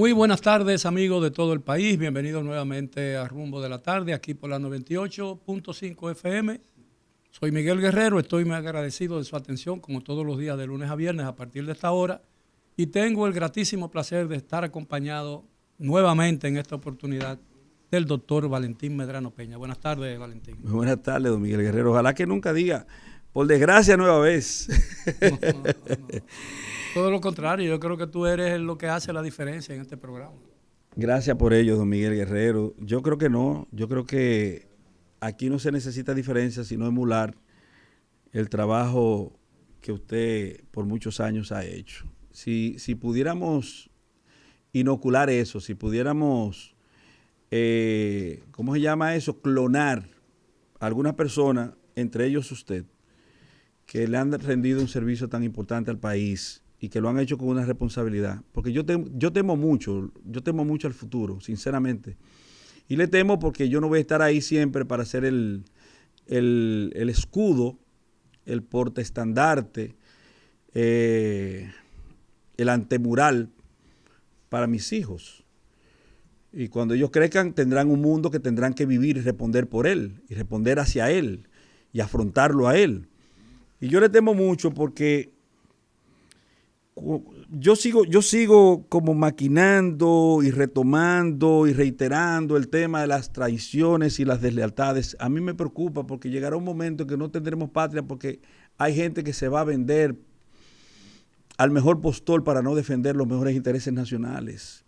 Muy buenas tardes, amigos de todo el país. Bienvenidos nuevamente a Rumbo de la Tarde, aquí por la 98.5 FM. Soy Miguel Guerrero, estoy muy agradecido de su atención, como todos los días de lunes a viernes a partir de esta hora. Y tengo el gratísimo placer de estar acompañado nuevamente en esta oportunidad del doctor Valentín Medrano Peña. Buenas tardes, Valentín. Muy buenas tardes, don Miguel Guerrero. Ojalá que nunca diga, por desgracia, nueva vez. No. Todo lo contrario, yo creo que tú eres lo que hace la diferencia en este programa. Gracias por ello, don Miguel Guerrero. Yo creo que no, yo creo que aquí no se necesita diferencia, sino emular el trabajo que usted por muchos años ha hecho. Si pudiéramos inocular eso, si pudiéramos, ¿cómo se llama eso? Clonar a alguna persona, entre ellos usted, que le han rendido un servicio tan importante al país y que lo han hecho con una responsabilidad. Porque yo temo mucho al futuro, sinceramente. Y le temo porque yo no voy a estar ahí siempre para ser el escudo, el portaestandarte, el antemural para mis hijos. Y cuando ellos crezcan tendrán un mundo que tendrán que vivir y responder por él, y responder hacia él, y afrontarlo a él. Y yo le temo mucho porque yo sigo como maquinando y retomando y reiterando el tema de las traiciones y las deslealtades. A mí me preocupa porque llegará un momento en que no tendremos patria porque hay gente que se va a vender al mejor postor para no defender los mejores intereses nacionales.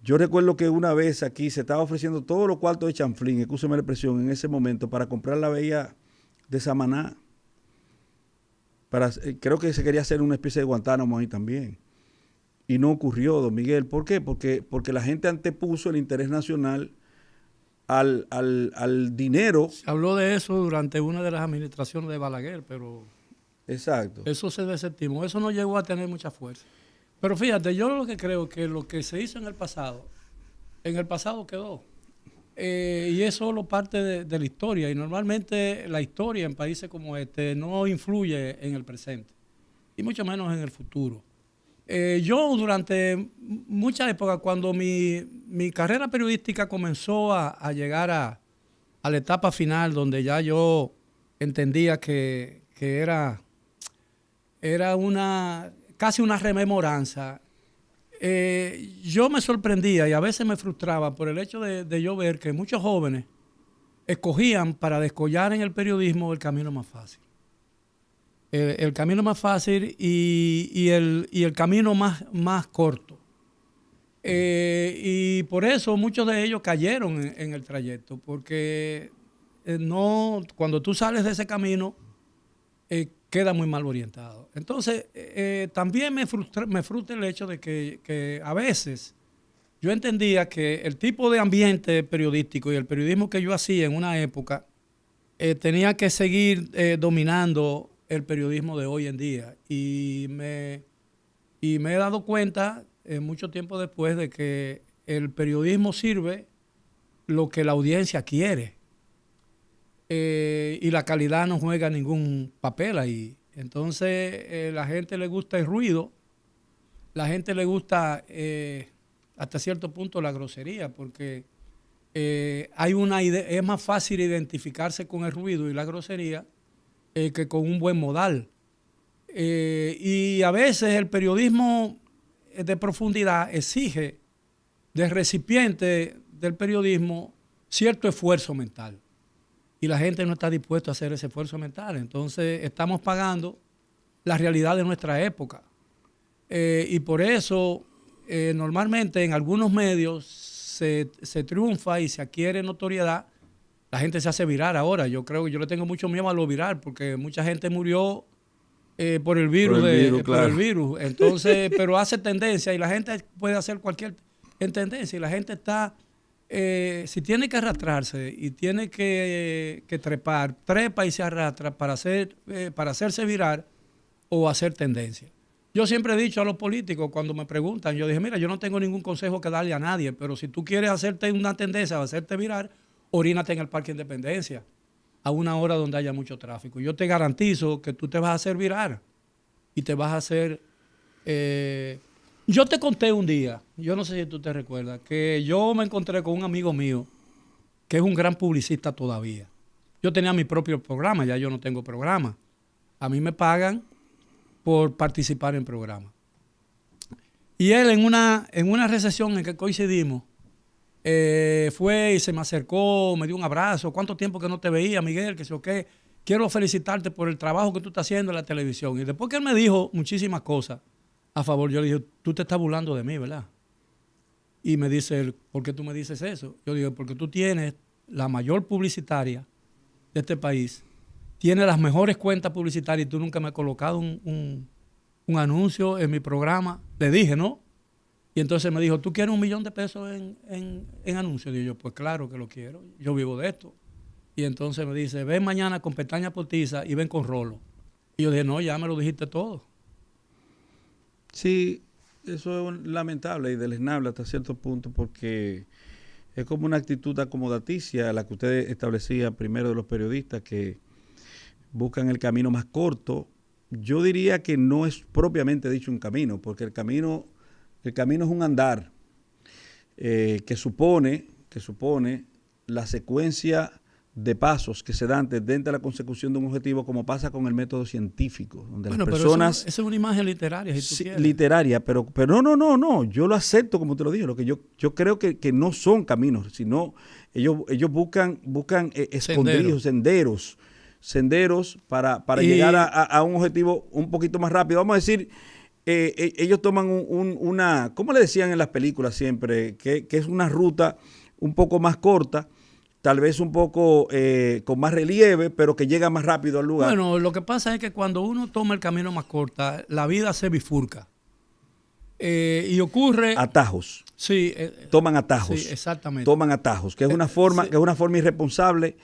Yo recuerdo que una vez aquí se estaba ofreciendo todos los cuartos de chanflín, excúseme la expresión, en ese momento para comprar la bahía de Samaná. Creo que se quería hacer una especie de Guantánamo ahí también. Y no ocurrió, don Miguel. ¿Por qué? Porque la gente antepuso el interés nacional al dinero. Se habló de eso durante una de las administraciones de Balaguer, pero Exacto. eso se desestimó. Eso no llegó a tener mucha fuerza. Pero fíjate, yo lo que creo que lo que se hizo en el pasado quedó. Y es solo parte de la historia. Y normalmente la historia en países como este no influye en el presente, y mucho menos en el futuro. Yo durante muchas épocas, cuando mi carrera periodística comenzó a llegar a la etapa final, donde ya yo entendía que era casi una rememoranza, yo me sorprendía y a veces me frustraba por el hecho de yo ver que muchos jóvenes escogían para descollar en el periodismo el camino más fácil. El camino más fácil y el camino más corto. Y por eso muchos de ellos cayeron en el trayecto, porque cuando tú sales de ese camino, queda muy mal orientado. Entonces, también me frustra el hecho de que a veces yo entendía que el tipo de ambiente periodístico y el periodismo que yo hacía en una época tenía que seguir dominando el periodismo de hoy en día. Y me he dado cuenta mucho tiempo después de que el periodismo sirve lo que la audiencia quiere. Y la calidad no juega ningún papel ahí. Entonces, la gente le gusta el ruido, la gente le gusta hasta cierto punto la grosería, porque hay una idea, es más fácil identificarse con el ruido y la grosería que con un buen modal. Y a veces el periodismo de profundidad exige del recipiente del periodismo cierto esfuerzo mental. Y la gente no está dispuesta a hacer ese esfuerzo mental. Entonces estamos pagando la realidad de nuestra época. Y por eso normalmente en algunos medios se triunfa y se adquiere notoriedad. La gente se hace viral ahora. Yo creo que yo le tengo mucho miedo a lo viral porque mucha gente murió por el virus. Claro. Por el virus. Entonces, pero hace tendencia y la gente puede hacer cualquier tendencia y la gente está... si tiene que arrastrarse y tiene que trepar, trepa y se arrastra para hacerse viral o hacer tendencia. Yo siempre he dicho a los políticos cuando me preguntan, yo dije, mira, yo no tengo ningún consejo que darle a nadie, pero si tú quieres hacerte una tendencia o hacerte viral, orínate en el Parque Independencia a una hora donde haya mucho tráfico. Yo te garantizo que tú te vas a hacer viral y te vas a hacer Yo te conté un día, yo no sé si tú te recuerdas, que yo me encontré con un amigo mío que es un gran publicista todavía. Yo tenía mi propio programa, ya yo no tengo programa. A mí me pagan por participar en programas. Y él en una recesión en que coincidimos, fue y se me acercó, me dio un abrazo. ¿Cuánto tiempo que no te veía, Miguel? Que sé yo qué. Quiero felicitarte por el trabajo que tú estás haciendo en la televisión. Y después que él me dijo muchísimas cosas a favor, yo le dije, tú te estás burlando de mí, ¿verdad? Y me dice él, ¿por qué tú me dices eso? Yo digo, porque tú tienes la mayor publicitaria de este país, tienes las mejores cuentas publicitarias y tú nunca me has colocado un anuncio en mi programa. Le dije, ¿no? Y entonces me dijo, ¿tú quieres $1,000,000 en anuncios? Y yo, pues claro que lo quiero, yo vivo de esto. Y entonces me dice, ven mañana con pestaña postiza y ven con rolo. Y yo dije, no, ya me lo dijiste todo. Sí, eso es lamentable y deleznable hasta cierto punto porque es como una actitud acomodaticia la que usted establecía primero de los periodistas que buscan el camino más corto. Yo diría que no es propiamente dicho un camino, porque el camino es un andar que supone la secuencia de pasos que se dan desde la consecución de un objetivo, como pasa con el método científico, donde las personas... Eso es una imagen literaria, si tú sí, quieres. literaria, pero no, yo lo acepto como te lo dije, lo que yo creo que no son caminos, sino ellos buscan escondrijos, senderos para llegar a un objetivo un poquito más rápido. Vamos a decir, ellos toman una, ¿cómo le decían en las películas siempre? Que es una ruta un poco más corta, tal vez un poco con más relieve, pero que llega más rápido al lugar. Bueno, lo que pasa es que cuando uno toma el camino más corto, la vida se bifurca. Y ocurre... Atajos. Sí. Toman atajos. Sí, exactamente. Toman atajos, que es una forma, sí. que es una forma irresponsable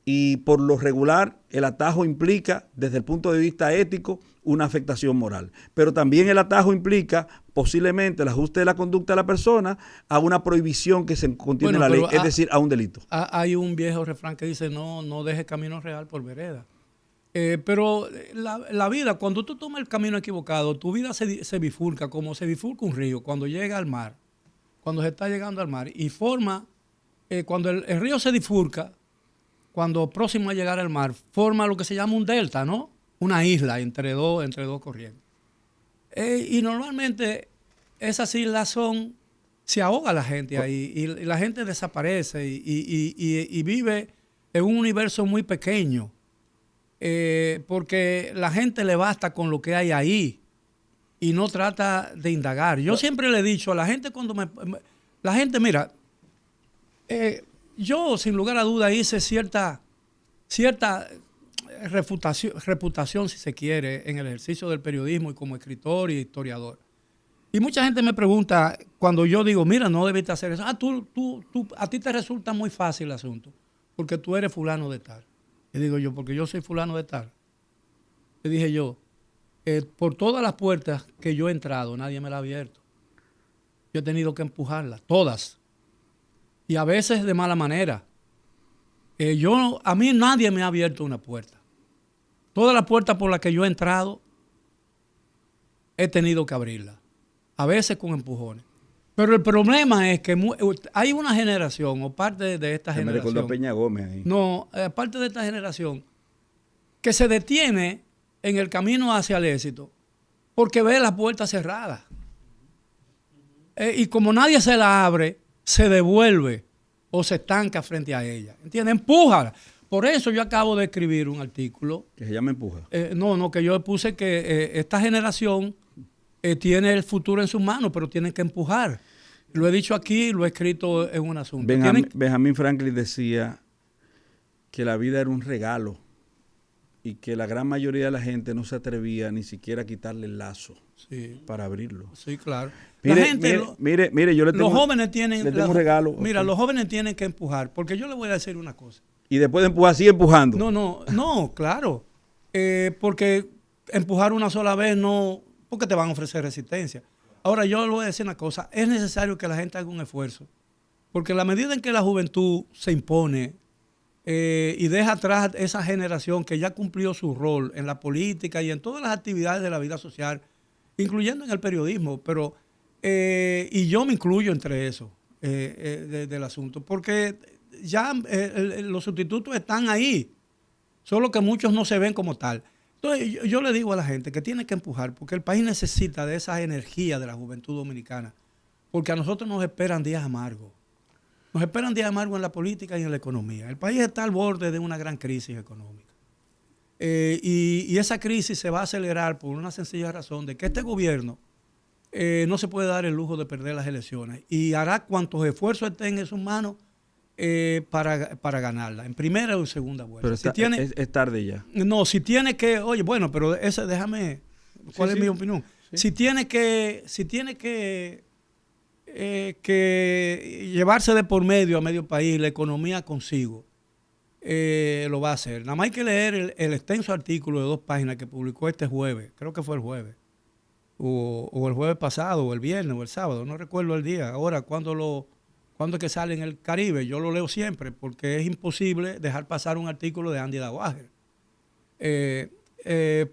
y por lo regular el atajo implica, desde el punto de vista ético, una afectación moral. Pero también el atajo implica posiblemente el ajuste de la conducta de la persona a una prohibición que se contiene en la ley, es decir, a un delito. Hay un viejo refrán que dice, no dejes camino real por vereda. Pero la vida, cuando tú tomas el camino equivocado, tu vida se bifurca, como se bifurca un río cuando llega al mar, cuando se está llegando al mar, y forma, cuando el río se bifurca, cuando próximo a llegar al mar, forma lo que se llama un delta, ¿no? Una isla entre dos corrientes. Y normalmente esas islas se ahoga la gente ahí y la gente desaparece y vive en un universo muy pequeño. Porque la gente le basta con lo que hay ahí y no trata de indagar. Yo siempre le he dicho a la gente la gente, mira, yo sin lugar a duda hice cierta reputación, si se quiere, en el ejercicio del periodismo y como escritor y historiador. Y mucha gente me pregunta cuando yo digo, mira, no debiste hacer eso. A ti te resulta muy fácil el asunto porque tú eres fulano de tal. Y digo yo, porque yo soy fulano de tal. Le dije yo, por todas las puertas que yo he entrado, nadie me la ha abierto. Yo he tenido que empujarlas, todas. Y a veces de mala manera. A mí nadie me ha abierto una puerta. Todas las puertas por las que yo he entrado, he tenido que abrirlas. A veces con empujones. Pero el problema es que hay una generación, o parte de esta generación. Me recordó a Peña Gómez ahí. No, parte de esta generación, que se detiene en el camino hacia el éxito porque ve las puertas cerradas. Y como nadie se la abre, se devuelve o se estanca frente a ella. ¿Entiendes? Empújala. Por eso yo acabo de escribir un artículo. ¿Que se llama Empuja? Que yo puse que esta generación tiene el futuro en sus manos, pero tienen que empujar. Lo he dicho aquí, lo he escrito en un asunto. Benjamin Franklin decía que la vida era un regalo y que la gran mayoría de la gente no se atrevía ni siquiera a quitarle el lazo para abrirlo. Sí, claro. Mire, yo le tengo, los jóvenes tienen un regalo. Mira, los jóvenes tienen que empujar, porque yo le voy a decir una cosa. Y después de empujar, sigue empujando. No, claro. Porque empujar una sola vez no, porque te van a ofrecer resistencia. Ahora, yo le voy a decir una cosa, es necesario que la gente haga un esfuerzo, porque en la medida en que la juventud se impone y deja atrás esa generación que ya cumplió su rol en la política y en todas las actividades de la vida social, incluyendo en el periodismo, pero Y yo me incluyo entre eso del asunto, porque ya los sustitutos están ahí, solo que muchos no se ven como tal. Entonces yo le digo a la gente que tiene que empujar, porque el país necesita de esa energía de la juventud dominicana, porque a nosotros nos esperan días amargos. Nos esperan días amargos en la política y en la economía. El país está al borde de una gran crisis económica. Y esa crisis se va a acelerar por una sencilla razón de que este gobierno no se puede dar el lujo de perder las elecciones y hará cuantos esfuerzos estén en sus manos para ganarla, en primera o en segunda vuelta. Pero si tiene, es tarde ya. No, si tiene que, oye, bueno, pero déjame, ¿cuál es mi opinión? Sí. Si tiene que llevarse de por medio a medio país la economía consigo, lo va a hacer. Nada más hay que leer el extenso artículo de 2 páginas que publicó este jueves, creo que fue el jueves, o el jueves pasado, o el viernes, o el sábado, no recuerdo el día. Ahora, cuando es que sale en el Caribe, yo lo leo siempre, porque es imposible dejar pasar un artículo de Andy Dawager.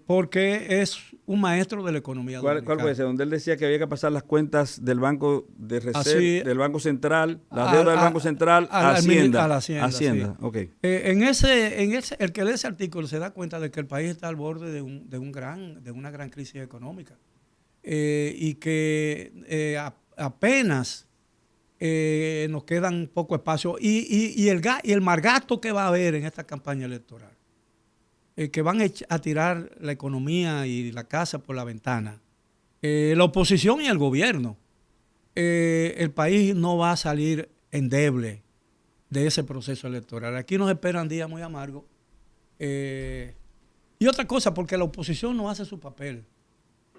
Porque es un maestro de la economía dominicana. ¿Cuál puede ser? Donde él decía que había que pasar las cuentas del Banco de Reserva, del Banco Central, la deuda del Banco Central a Hacienda. A la Hacienda, Hacienda. Sí. Okay. El que lee ese artículo se da cuenta de que el país está al borde de una gran crisis económica. Y que apenas nos quedan poco espacio. Y el mal gasto que va a haber en esta campaña electoral. Que van a tirar la economía y la casa por la ventana. La oposición y el gobierno. El país no va a salir endeble de ese proceso electoral. Aquí nos esperan días muy amargos. Y otra cosa, porque la oposición no hace su papel.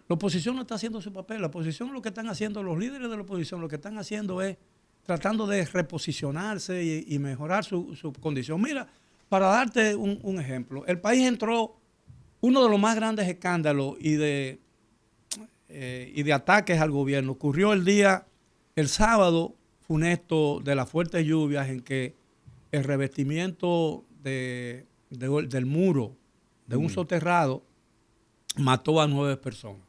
La oposición no está haciendo su papel. La oposición, lo que están haciendo, los líderes de la oposición, lo que están haciendo es tratando de reposicionarse y mejorar su condición. Mira, para darte un ejemplo, el país entró uno de los más grandes escándalos y de ataques al gobierno. Ocurrió el sábado funesto de las fuertes lluvias, en que el revestimiento del muro de un soterrado mató a 9 personas.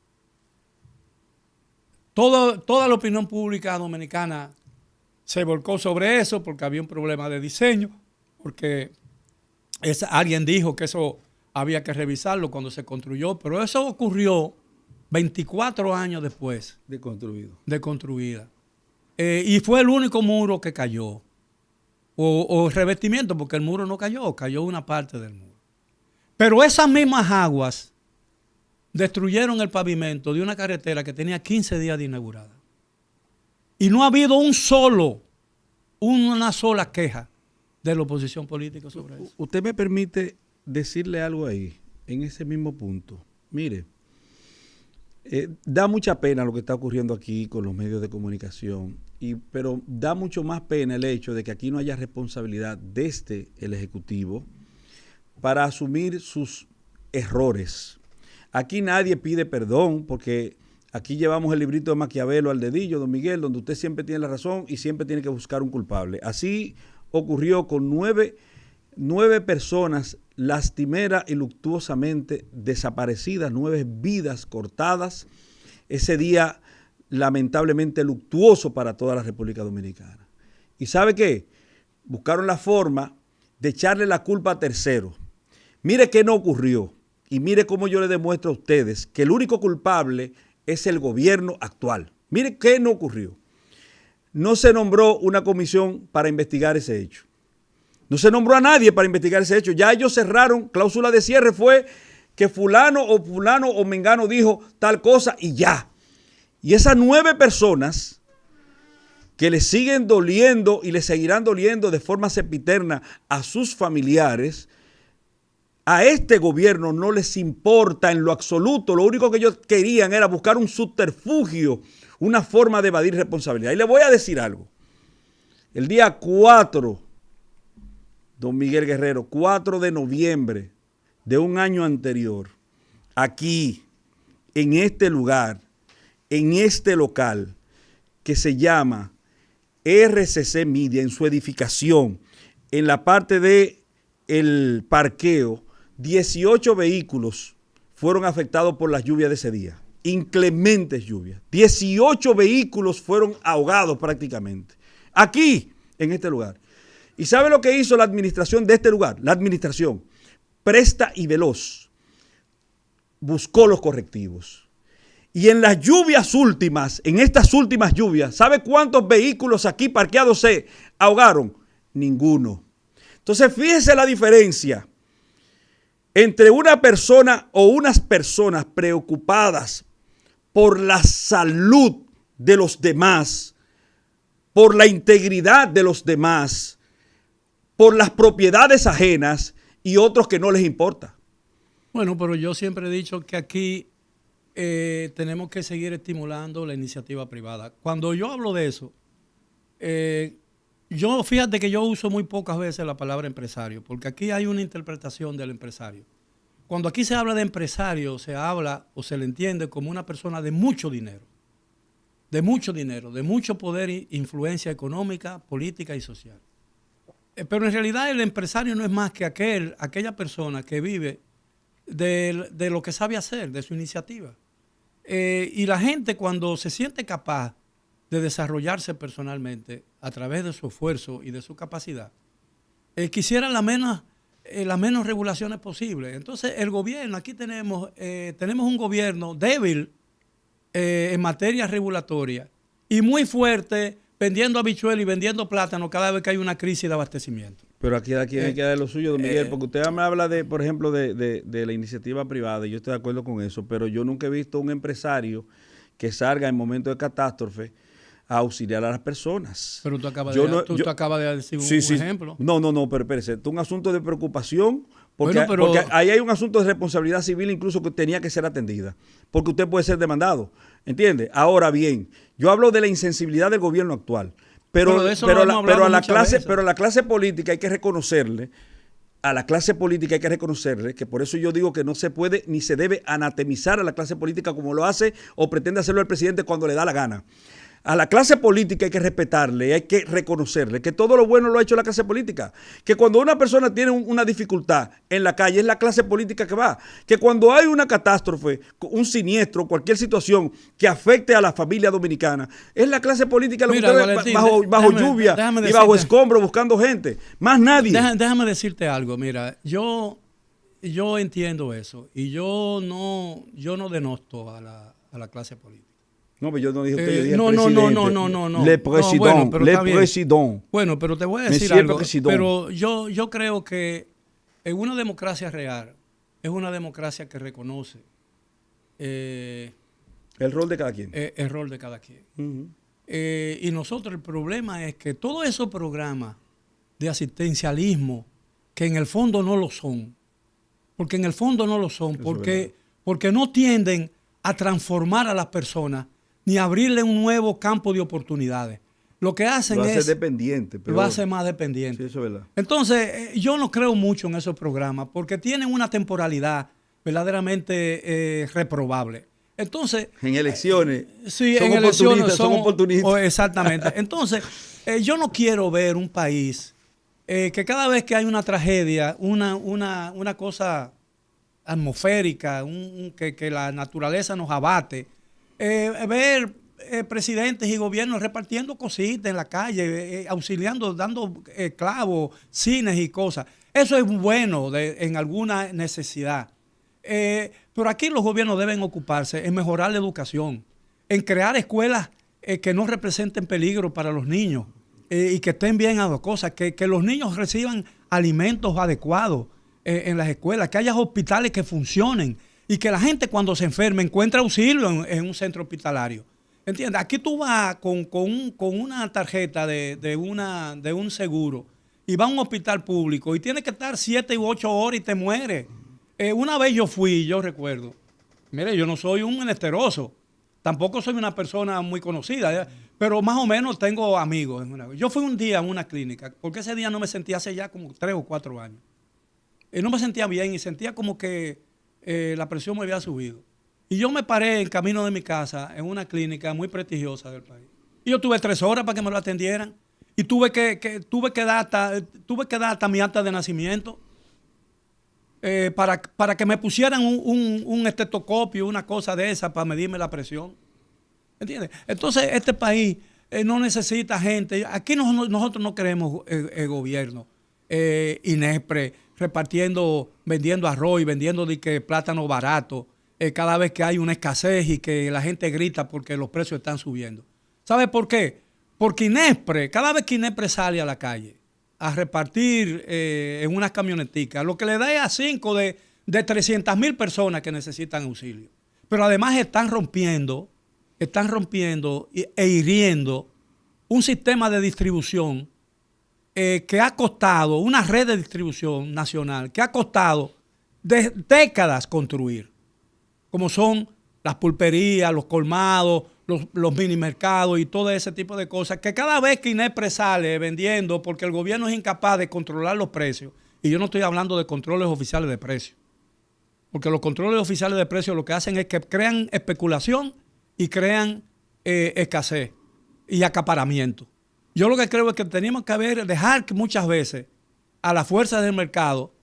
Toda la opinión pública dominicana se volcó sobre eso porque había un problema de diseño, porque alguien dijo que eso había que revisarlo cuando se construyó, pero eso ocurrió 24 años después de construida. Y fue el único muro que cayó, o revestimiento, porque el muro no cayó una parte del muro. Pero esas mismas aguas destruyeron el pavimento de una carretera que tenía 15 días de inaugurada. Y no ha habido una sola queja de la oposición política sobre eso. Usted me permite decirle algo ahí, en ese mismo punto. Mire, da mucha pena lo que está ocurriendo aquí con los medios de comunicación, pero da mucho más pena el hecho de que aquí no haya responsabilidad desde el Ejecutivo para asumir sus errores. Aquí nadie pide perdón, porque aquí llevamos el librito de Maquiavelo al dedillo, don Miguel, donde usted siempre tiene la razón y siempre tiene que buscar un culpable. Así ocurrió con 9 personas lastimera y luctuosamente desaparecidas, 9 vidas cortadas. Ese día lamentablemente luctuoso para toda la República Dominicana. ¿Y sabe qué? Buscaron la forma de echarle la culpa a terceros. Mire qué no ocurrió y mire cómo yo le demuestro a ustedes que el único culpable es el gobierno actual. Mire qué no ocurrió. No se nombró una comisión para investigar ese hecho. No se nombró a nadie para investigar ese hecho. Ya ellos cerraron, cláusula de cierre fue que fulano o mengano dijo tal cosa y ya. Y esas 9 personas que le siguen doliendo y le seguirán doliendo de forma sempiterna a sus familiares, a este gobierno no les importa en lo absoluto. Lo único que ellos querían era buscar un subterfugio, una forma de evadir responsabilidad. Y le voy a decir algo. El día 4, don Miguel Guerrero, 4 de noviembre de un año anterior, aquí, en este lugar, en este local, que se llama RCC Media, en su edificación, en la parte del parqueo, 18 vehículos fueron afectados por las lluvias de ese día. inclementes lluvias. 18 vehículos fueron ahogados prácticamente. Aquí, en este lugar. ¿Y sabe lo que hizo la administración de este lugar? La administración, presta y veloz, buscó los correctivos. Y en las lluvias últimas, en estas últimas lluvias, ¿sabe cuántos vehículos aquí parqueados se ahogaron? Ninguno. Entonces, fíjese la diferencia entre una persona o unas personas preocupadas por la salud de los demás, por la integridad de los demás, por las propiedades ajenas y otros que no les importa. Bueno, pero yo siempre he dicho que aquí tenemos que seguir estimulando la iniciativa privada. Cuando yo hablo de eso, fíjate que yo uso muy pocas veces la palabra empresario, porque aquí hay una interpretación del empresario. Cuando aquí se habla de empresario, se habla o se le entiende como una persona de mucho dinero, de mucho poder e influencia económica, política y social. Pero en realidad el empresario no es más que aquella persona que vive de lo que sabe hacer, de su iniciativa. Y la gente, cuando se siente capaz de desarrollarse personalmente a través de su esfuerzo y de su capacidad, quisiera las menos regulaciones posibles. Entonces, el gobierno, aquí tenemos un gobierno débil en materia regulatoria y muy fuerte vendiendo habichuelas y vendiendo plátano cada vez que hay una crisis de abastecimiento. Pero aquí hay que dar lo suyo, don Miguel, porque usted me habla de, por ejemplo, de la iniciativa privada, y yo estoy de acuerdo con eso, pero yo nunca he visto un empresario que salga en momentos de catástrofe a auxiliar a las personas. Pero tú acabas de decir un ejemplo. No, pero espérese, esto es un asunto de preocupación, porque ahí hay un asunto de responsabilidad civil incluso que tenía que ser atendida, porque usted puede ser demandado, ¿entiende? Ahora bien, yo hablo de la insensibilidad del gobierno actual. Pero a la clase política hay que reconocerle, que por eso yo digo que no se puede ni se debe anatemizar a la clase política como lo hace o pretende hacerlo el presidente cuando le da la gana. A la clase política hay que respetarle, hay que reconocerle que todo lo bueno lo ha hecho la clase política. Que cuando una persona tiene una dificultad en la calle es la clase política que va. Que cuando hay una catástrofe, un siniestro, cualquier situación que afecte a la familia dominicana, es la clase política la que Valentín, bajo lluvia y bajo escombro buscando gente. Más nadie. Déjame decirte algo. Mira, yo entiendo eso y yo no denosto a la clase política. No, pero yo no dije usted, yo dije no. Le président. Bueno, pero te voy a decir algo. Pero yo creo que en una democracia real es una democracia que reconoce el rol de cada quien. El rol de cada quien. Y nosotros, el problema es que todos esos programas de asistencialismo, que en el fondo no lo son, porque no tienden a transformar a las personas ni abrirle un nuevo campo de oportunidades. Lo que hacen lo hace dependiente. Lo hace más dependiente. Sí, eso es verdad. Entonces, yo no creo mucho en esos programas porque tienen una temporalidad verdaderamente reprobable. Entonces, en elecciones. Son oportunistas. Exactamente. Entonces, yo no quiero ver un país que cada vez que hay una tragedia, una cosa atmosférica, que la naturaleza nos abate, ver presidentes y gobiernos repartiendo cositas en la calle, auxiliando, dando clavos, cines y cosas. Eso es bueno en alguna necesidad. Pero aquí los gobiernos deben ocuparse en mejorar la educación, en crear escuelas que no representen peligro para los niños y que estén bien a las cosas, que los niños reciban alimentos adecuados en las escuelas, que haya hospitales que funcionen y que la gente cuando se enferme encuentre auxilio en un centro hospitalario. ¿Entiendes? Aquí tú vas con una tarjeta de un seguro y vas a un hospital público y tienes que estar 7 u 8 horas y te mueres. Una vez yo recuerdo, mire, yo no soy un menesteroso, tampoco soy una persona muy conocida, pero más o menos tengo amigos. Yo fui un día a una clínica, porque ese día no me sentía hace ya como 3 o 4 años. No me sentía bien y sentía como que la presión me había subido. Y yo me paré en camino de mi casa en una clínica muy prestigiosa del país. Y yo tuve 3 horas para que me lo atendieran. Y tuve que dar hasta mi acta de nacimiento. para que me pusieran un estetoscopio, una cosa de esa para medirme la presión. ¿Entiendes? Entonces, este país no necesita gente. Aquí nosotros no queremos gobierno inepre, vendiendo arroz y vendiendo plátano barato cada vez que hay una escasez y que la gente grita porque los precios están subiendo. ¿Sabe por qué? Porque Inespre, cada vez que Inespre sale a la calle a repartir en unas camioneticas, lo que le da es a 5 de 300,000 personas que necesitan auxilio. Pero además están rompiendo e hiriendo un sistema de distribución que ha costado, una red de distribución nacional, que ha costado décadas construir, como son las pulperías, los colmados, los mini mercados y todo ese tipo de cosas, que cada vez que Inespre sale vendiendo, porque el gobierno es incapaz de controlar los precios, y yo no estoy hablando de controles oficiales de precios, porque los controles oficiales de precios lo que hacen es que crean especulación y crean escasez y acaparamiento. Yo lo que creo es que tenemos que dejar que muchas veces a las fuerzas del mercado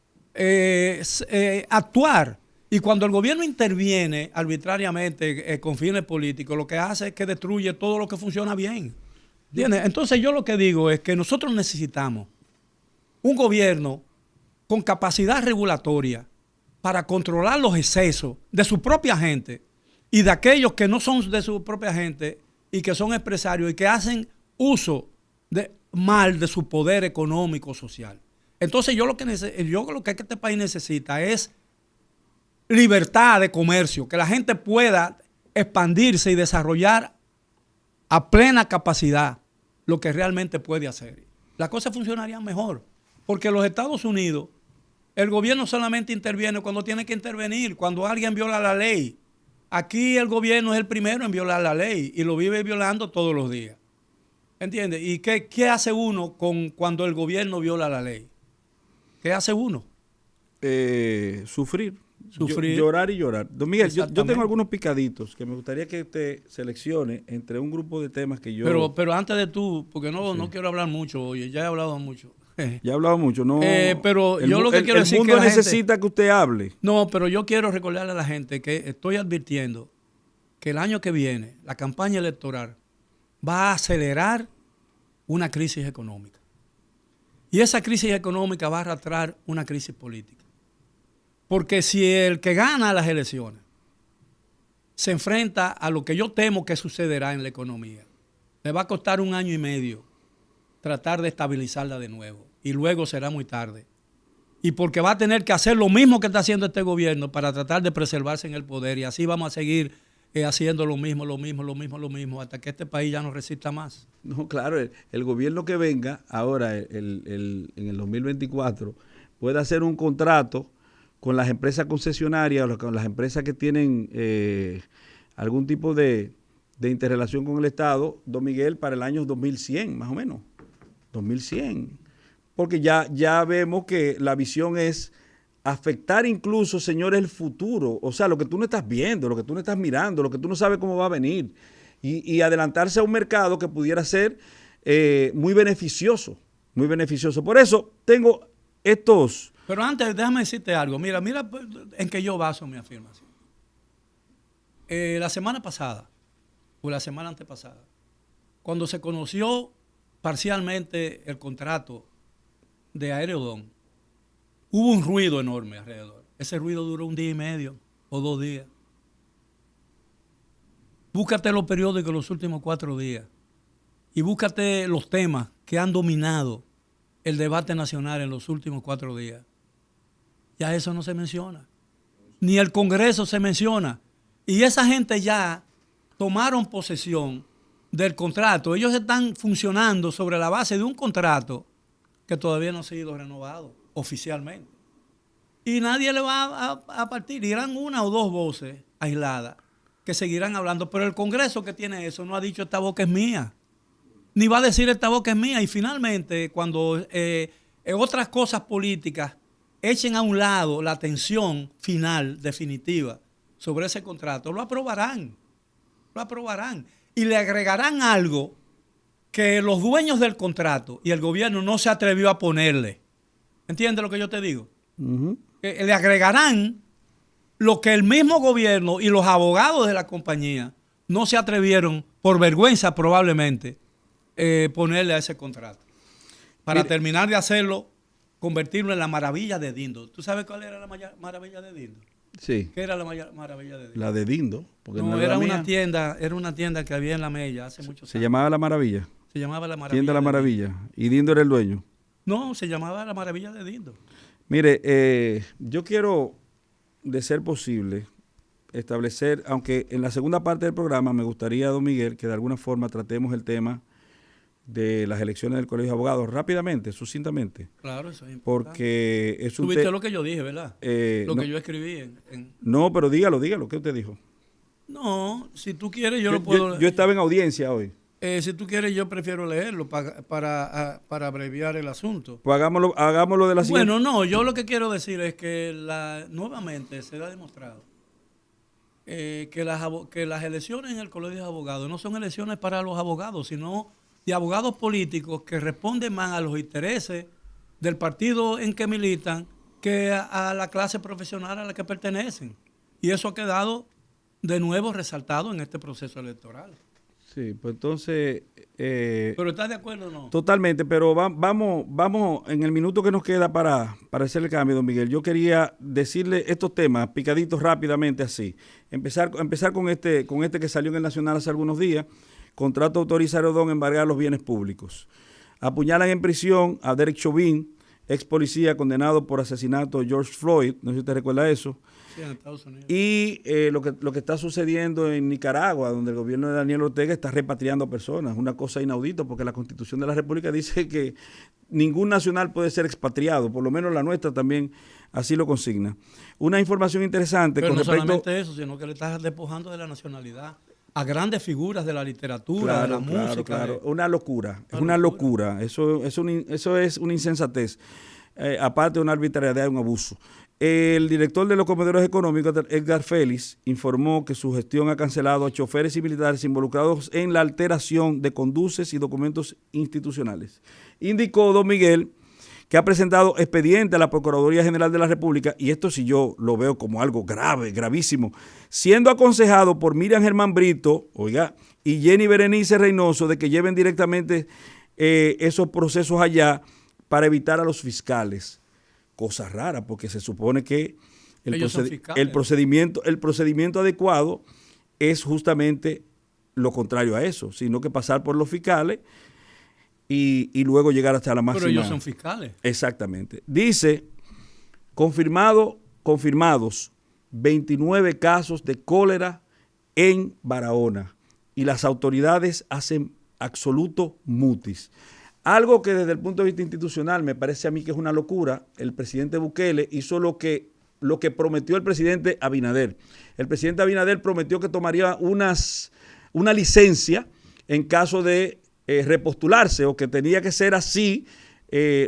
actuar. Y cuando el gobierno interviene arbitrariamente con fines políticos, lo que hace es que destruye todo lo que funciona bien. ¿Entiendes? Entonces yo lo que digo es que nosotros necesitamos un gobierno con capacidad regulatoria para controlar los excesos de su propia gente y de aquellos que no son de su propia gente y que son empresarios y que hacen uso mal de su poder económico social. Entonces yo lo que este país necesita es libertad de comercio, que la gente pueda expandirse y desarrollar a plena capacidad lo que realmente puede hacer. Las cosas funcionarían mejor, porque en los Estados Unidos el gobierno solamente interviene cuando tiene que intervenir, cuando alguien viola la ley. Aquí el gobierno es el primero en violar la ley y lo vive violando todos los días. ¿Entiendes? ¿Y qué hace uno cuando el gobierno viola la ley? ¿Qué hace uno? Sufrir. Llorar y llorar. Don Miguel, yo tengo algunos picaditos que me gustaría que usted seleccione entre un grupo de temas que yo... Pero antes de tú, porque no quiero hablar mucho, oye, ya he hablado mucho. Ya he hablado mucho, no... pero yo lo que quiero decir es que el mundo necesita que usted hable. No, pero yo quiero recordarle a la gente que estoy advirtiendo que el año que viene la campaña electoral va a acelerar una crisis económica. Y esa crisis económica va a arrastrar una crisis política. Porque si el que gana las elecciones se enfrenta a lo que yo temo que sucederá en la economía, le va a costar 1 año y medio tratar de estabilizarla de nuevo. Y luego será muy tarde. Y porque va a tener que hacer lo mismo que está haciendo este gobierno para tratar de preservarse en el poder. Y así vamos a seguir haciendo lo mismo, hasta que este país ya no resista más. No, claro, el gobierno que venga ahora, en el 2024, puede hacer un contrato con las empresas concesionarias o con las empresas que tienen algún tipo de interrelación con el Estado, don Miguel, para el año 2100, más o menos. 2100. Porque ya vemos que la visión es afectar incluso, señores, el futuro. O sea, lo que tú no estás viendo, lo que tú no estás mirando, lo que tú no sabes cómo va a venir. Y adelantarse a un mercado que pudiera ser muy beneficioso. Muy beneficioso. Por eso tengo estos... Pero antes, déjame decirte algo. Mira en que yo baso mi afirmación. La semana pasada, o la semana antepasada, cuando se conoció parcialmente el contrato de Aerodón, hubo un ruido enorme alrededor. Ese ruido duró 1 día y medio o 2 días. Búscate los periódicos los últimos 4 días y búscate los temas que han dominado el debate nacional en los últimos 4 días. Ya eso no se menciona. Ni el Congreso se menciona. Y esa gente ya tomaron posesión del contrato. Ellos están funcionando sobre la base de un contrato que todavía no ha sido renovado oficialmente. Y nadie le va a partir. Irán 1 o 2 voces aisladas que seguirán hablando. Pero el Congreso que tiene eso no ha dicho esta boca es mía. Ni va a decir esta boca es mía. Y finalmente, cuando otras cosas políticas echen a un lado la tensión final, definitiva, sobre ese contrato, lo aprobarán. Lo aprobarán. Y le agregarán algo que los dueños del contrato y el gobierno no se atrevió a ponerle. ¿Entiendes lo que yo te digo? Uh-huh. que le agregarán lo que el mismo gobierno y los abogados de la compañía no se atrevieron, por vergüenza probablemente, ponerle a ese contrato. Para terminar de hacerlo, convertirlo en la maravilla de Dindo. ¿Tú sabes cuál era la maravilla de Dindo? Sí. ¿Qué era la maravilla de Dindo? La de Dindo. Porque no era una tienda que había en La Mella hace muchos años. ¿Se llamaba La Maravilla? Se llamaba La Maravilla. Tienda La Maravilla. ¿Y Dindo era el dueño? No, se llamaba La Maravilla de Dindo. Mire, yo quiero, de ser posible, establecer, aunque en la segunda parte del programa me gustaría, don Miguel, que de alguna forma tratemos el tema de las elecciones del Colegio de Abogados rápidamente, sucintamente. Claro, eso es importante. Porque es un tema. Tuviste lo que yo dije, ¿verdad? Lo no, que yo escribí. No, pero dígalo, ¿qué usted dijo? No, si tú quieres yo lo puedo... Yo estaba en audiencia hoy. Si tú quieres yo prefiero leerlo para abreviar el asunto. Pues hagámoslo de la siguiente. Bueno, no, yo lo que quiero decir es que nuevamente se ha demostrado que las elecciones en el Colegio de Abogados no son elecciones para los abogados, sino de abogados políticos que responden más a los intereses del partido en que militan que a la clase profesional a la que pertenecen. Y eso ha quedado de nuevo resaltado en este proceso electoral. Sí, pues entonces... ¿Pero estás de acuerdo o no? Totalmente, pero vamos en el minuto que nos queda para hacer el cambio, don Miguel. Yo quería decirle estos temas picaditos rápidamente así. Empezar con este que salió en el Nacional hace algunos días. Contrato autoriza a Rodón embargar los bienes públicos. Apuñalan en prisión a Derek Chauvin, ex policía condenado por asesinato de George Floyd. No sé si usted recuerda eso. Sí, en Estados Unidos. Y lo que está sucediendo en Nicaragua, donde el gobierno de Daniel Ortega está repatriando personas. Una cosa inaudita, porque la Constitución de la República dice que ningún nacional puede ser expatriado. Por lo menos la nuestra también así lo consigna. Una información interesante. Pero no solamente eso, sino que le estás despojando de la nacionalidad a grandes figuras de la literatura, de la música. Claro. Una locura, es una locura. Eso es una insensatez, aparte de una arbitrariedad y un abuso. El director de los comedores económicos, Edgar Félix, informó que su gestión ha cancelado a choferes y militares involucrados en la alteración de conduces y documentos institucionales. Indicó don Miguel que ha presentado expediente a la Procuraduría General de la República, y esto sí yo lo veo como algo grave, gravísimo, siendo aconsejado por Miriam Germán Brito, y Jenny Berenice Reynoso de que lleven directamente esos procesos allá para evitar a los fiscales. Cosa rara, porque se supone que el procedimiento adecuado es justamente lo contrario a eso, sino que pasar por los fiscales y luego llegar hasta la máxima. Pero ellos son fiscales. Exactamente. Dice, confirmados 29 casos de cólera en Barahona, y las autoridades hacen absoluto mutis. Algo que desde el punto de vista institucional me parece a mí que es una locura. El presidente Bukele hizo lo que prometió el presidente Abinader. El presidente Abinader prometió que tomaría una licencia en caso de repostularse, o que tenía que ser así.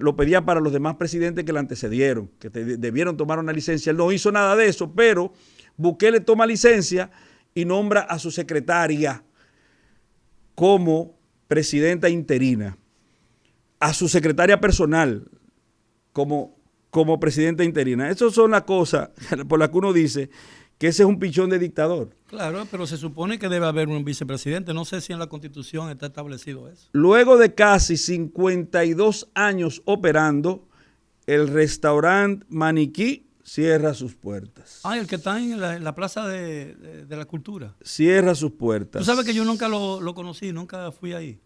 Lo pedía para los demás presidentes que le antecedieron, que debieron tomar una licencia. Él no hizo nada de eso, pero Bukele toma licencia y nombra a su secretaria como presidenta interina, a su secretaria personal como presidenta interina. Esas son las cosas por las que uno dice que ese es un pichón de dictador. Claro, pero se supone que debe haber un vicepresidente. No sé si en la Constitución está establecido eso. Luego de casi 52 años operando, el restaurante Maniquí cierra sus puertas. El que está en la Plaza de la Cultura. Cierra sus puertas. Tú sabes que yo nunca lo conocí, nunca fui ahí.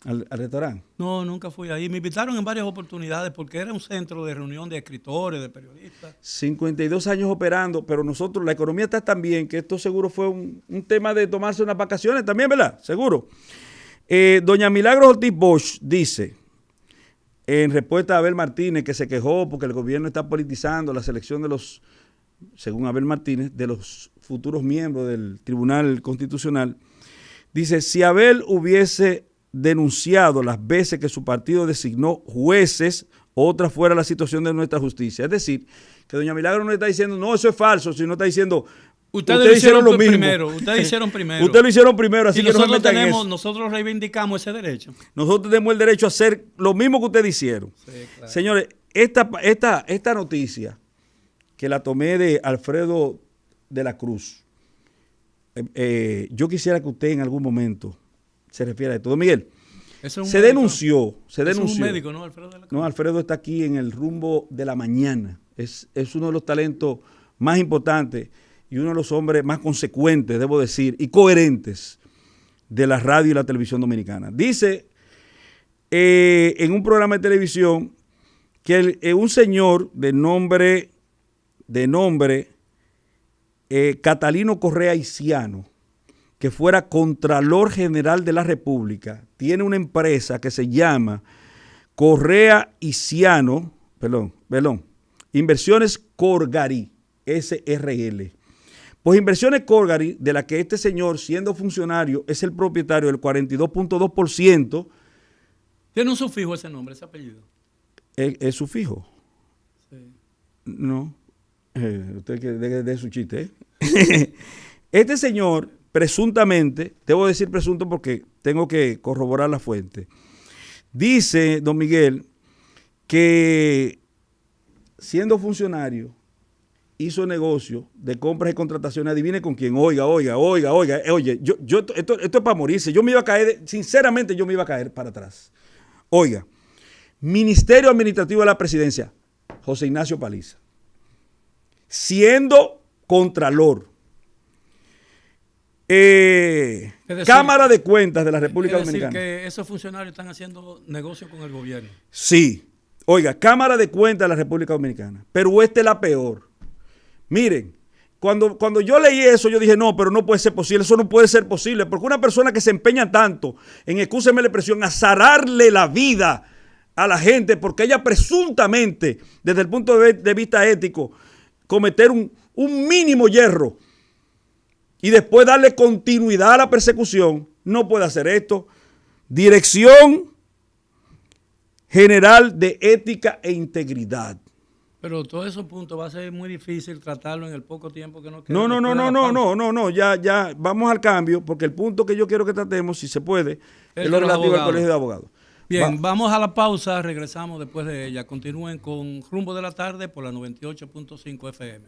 ¿Al restaurante? No, nunca fui ahí. Me invitaron en varias oportunidades porque era un centro de reunión de escritores, de periodistas. 52 años operando, pero nosotros, la economía está tan bien que esto seguro fue un tema de tomarse unas vacaciones también, ¿verdad? Seguro. Doña Milagros Ortiz Bosch dice, en respuesta a Abel Martínez, que se quejó porque el gobierno está politizando la selección de los, según Abel Martínez, de los futuros miembros del Tribunal Constitucional, dice, si Abel hubiese denunciado las veces que su partido designó jueces, otra fuera la situación de nuestra justicia. Es decir, que doña Milagro no está diciendo, no, eso es falso, sino está diciendo, ustedes hicieron lo mismo. Ustedes hicieron primero. Ustedes lo hicieron primero, así que nosotros reivindicamos ese derecho. Nosotros tenemos el derecho a hacer lo mismo que ustedes hicieron. Sí, claro. Señores, esta noticia que la tomé de Alfredo de la Cruz. Yo quisiera que usted en algún momento se refiera a esto. Don Miguel, se denunció. Es un médico, ¿no, Alfredo de la Cruz? No, Alfredo está aquí en el Rumbo de la Mañana. Es uno de los talentos más importantes y uno de los hombres más consecuentes, debo decir, y coherentes de la radio y la televisión dominicana. Dice en un programa de televisión que un señor de nombre Catalino Correa Iciano, que fuera Contralor General de la República, tiene una empresa que se llama Correa Iciano, Inversiones Corgari, SRL. Pues Inversiones Corgari, de la que este señor, siendo funcionario, es el propietario del 42.2%. ¿Tiene un sufijo ese nombre, ese apellido? ¿Es sufijo? Sí. No. Usted que de su chiste, ¿eh? Este señor, presuntamente, debo decir presunto porque tengo que corroborar la fuente, dice, don Miguel, que siendo funcionario, hizo negocio de compras y contrataciones, adivine con quién, oye, esto es para morirse, yo me iba a caer, sinceramente yo me iba a caer para atrás. Oiga, Ministerio Administrativo de la Presidencia, José Ignacio Paliza, siendo Contralor, Cámara de Cuentas de la República Dominicana. Es decir, que esos funcionarios están haciendo negocio con el gobierno. Sí, oiga, Cámara de Cuentas de la República Dominicana, pero esta es la peor. Miren, cuando yo leí eso, yo dije, no, pero no puede ser posible, eso no puede ser posible, porque una persona que se empeña tanto en, excúseme la expresión, azararle la vida a la gente, porque ella presuntamente, desde el punto de vista ético, cometer un mínimo hierro y después darle continuidad a la persecución, no puede hacer esto. Dirección General de Ética e Integridad. Pero todos esos puntos va a ser muy difícil tratarlo en el poco tiempo que nos queda. No, ya vamos al cambio, porque el punto que yo quiero que tratemos, si se puede, es lo relativo al Colegio de Abogados. Bien, vamos a la pausa, regresamos después de ella. Continúen con Rumbo de la Tarde por la 98.5 FM.